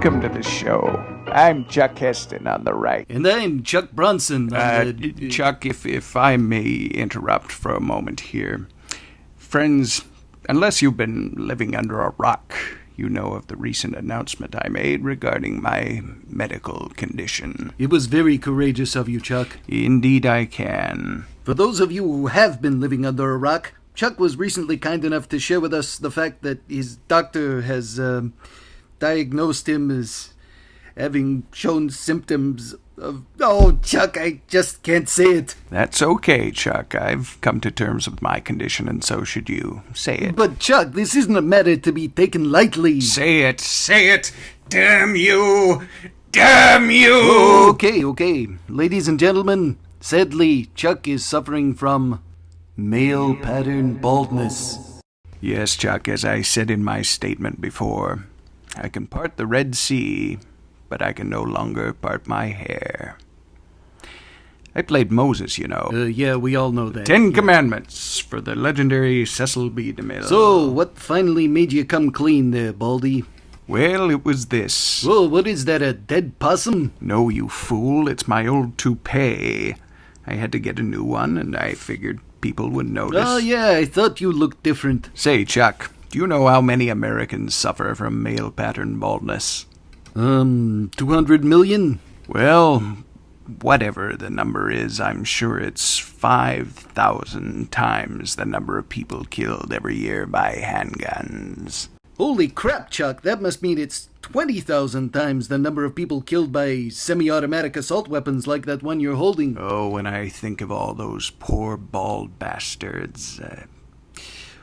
Welcome to the show. I'm Chuck Heston on the right. And I'm Chuck Bronson. Chuck, if I may interrupt for a moment here. Friends, unless you've been living under a rock, you know of the recent announcement I made regarding my medical condition. It was very courageous of you, Chuck. Indeed I can. For those of you who have been living under a rock, Chuck was recently kind enough to share with us the fact that his doctor has diagnosed him as having shown symptoms of... Oh, Chuck, I just can't say it. That's okay, Chuck. I've come to terms with my condition, and so should you. Say it. But, Chuck, this isn't a matter to be taken lightly. Say it. Say it. Damn you. Damn you. Okay. Ladies and gentlemen, sadly, Chuck is suffering from male pattern baldness. Yes, Chuck, as I said in my statement before, I can part the Red Sea, but I can no longer part my hair. I played Moses, you know. Yeah, we all know that. 10 Commandments for the legendary Cecil B. DeMille. So, what finally made you come clean there, Baldy? Well, it was this. Whoa, what is that, a dead possum? No, you fool, it's my old toupee. I had to get a new one, and I figured people would notice. Oh, yeah, I thought you looked different. Say, Chuck, do you know how many Americans suffer from male pattern baldness? 200 million? Well, whatever the number is, I'm sure it's 5,000 times the number of people killed every year by handguns. Holy crap, Chuck, that must mean it's 20,000 times the number of people killed by semi-automatic assault weapons like that one you're holding. Oh, when I think of all those poor bald bastards.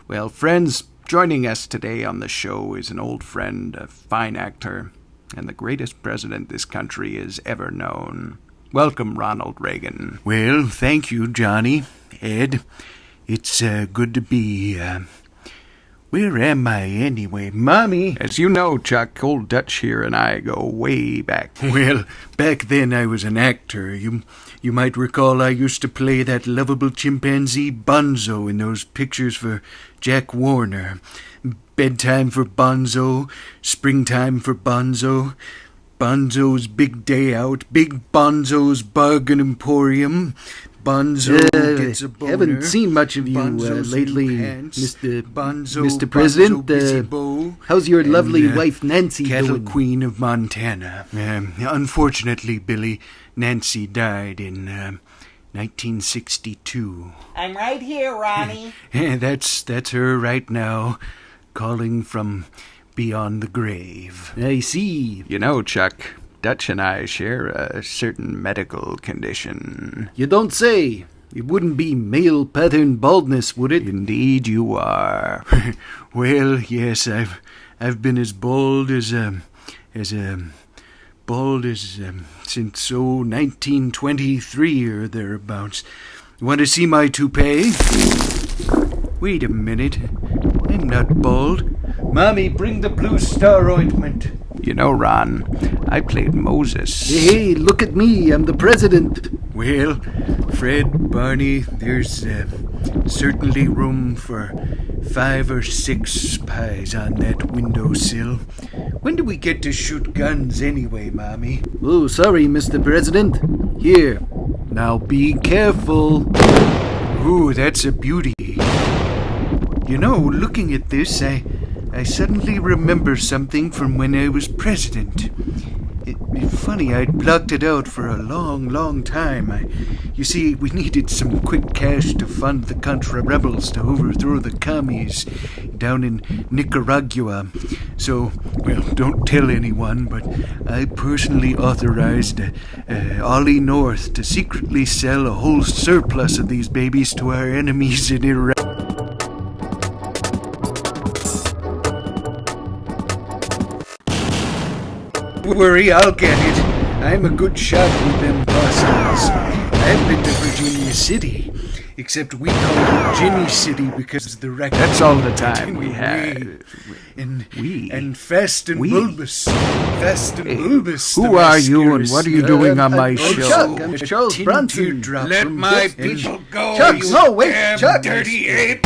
Well, friends, joining us today on the show is an old friend, a fine actor, and the greatest president this country has ever known. Welcome, Ronald Reagan. Well, thank you, Johnny. Ed, it's good to be, where am I anyway? Mommy? As you know, Chuck, old Dutch here and I go way back. Well, back then I was an actor. You might recall I used to play that lovable chimpanzee Bonzo in those pictures for Jack Warner. Bedtime for Bonzo, springtime for Bonzo, Bonzo's Big Day Out, Big Bonzo's Bargain Emporium, Bonzo gets a boner. Haven't seen much of you lately, Mr. President. How's your lovely wife Nancy Cattle doing? Queen of Montana. Unfortunately, Billy, Nancy died in 1962. I'm right here, Ronnie. That's her right now, calling from beyond the grave. I see. You know, Chuck, Dutch and I share a certain medical condition. You don't say. It wouldn't be male pattern baldness, would it? Indeed you are. Well, yes, I've been as bald as since 1923 or thereabouts. Want to see my toupee? Wait a minute. I'm not bald. Mommy, bring the Blue Star ointment. You know, Ron, I played Moses. Hey, look at me. I'm the president. Well, Fred, Barney, there's certainly room for 5 or 6 spies on that windowsill. When do we get to shoot guns anyway, Mommy? Oh, sorry, Mr. President. Here. Now be careful. Ooh, that's a beauty. You know, looking at this, I suddenly remember something from when I was president. It's funny, I'd blocked it out for a long time. You see, we needed some quick cash to fund the Contra rebels to overthrow the commies down in Nicaragua. So, well, don't tell anyone, but I personally authorized Ollie North to secretly sell a whole surplus of these babies to our enemies in Iraq. Don't worry, I'll get it. I'm a good shot with them pistols. I've been to Virginia City, except we call it Ginny City because the record... That's all the time we had. And Fast and Bulbous. Fast and Bulbous. Who are you and what are you doing on my show? Chuck, I'm Charles Bronson. Let my people go, Chuck, you no, wait, damn Chuck. dirty ape.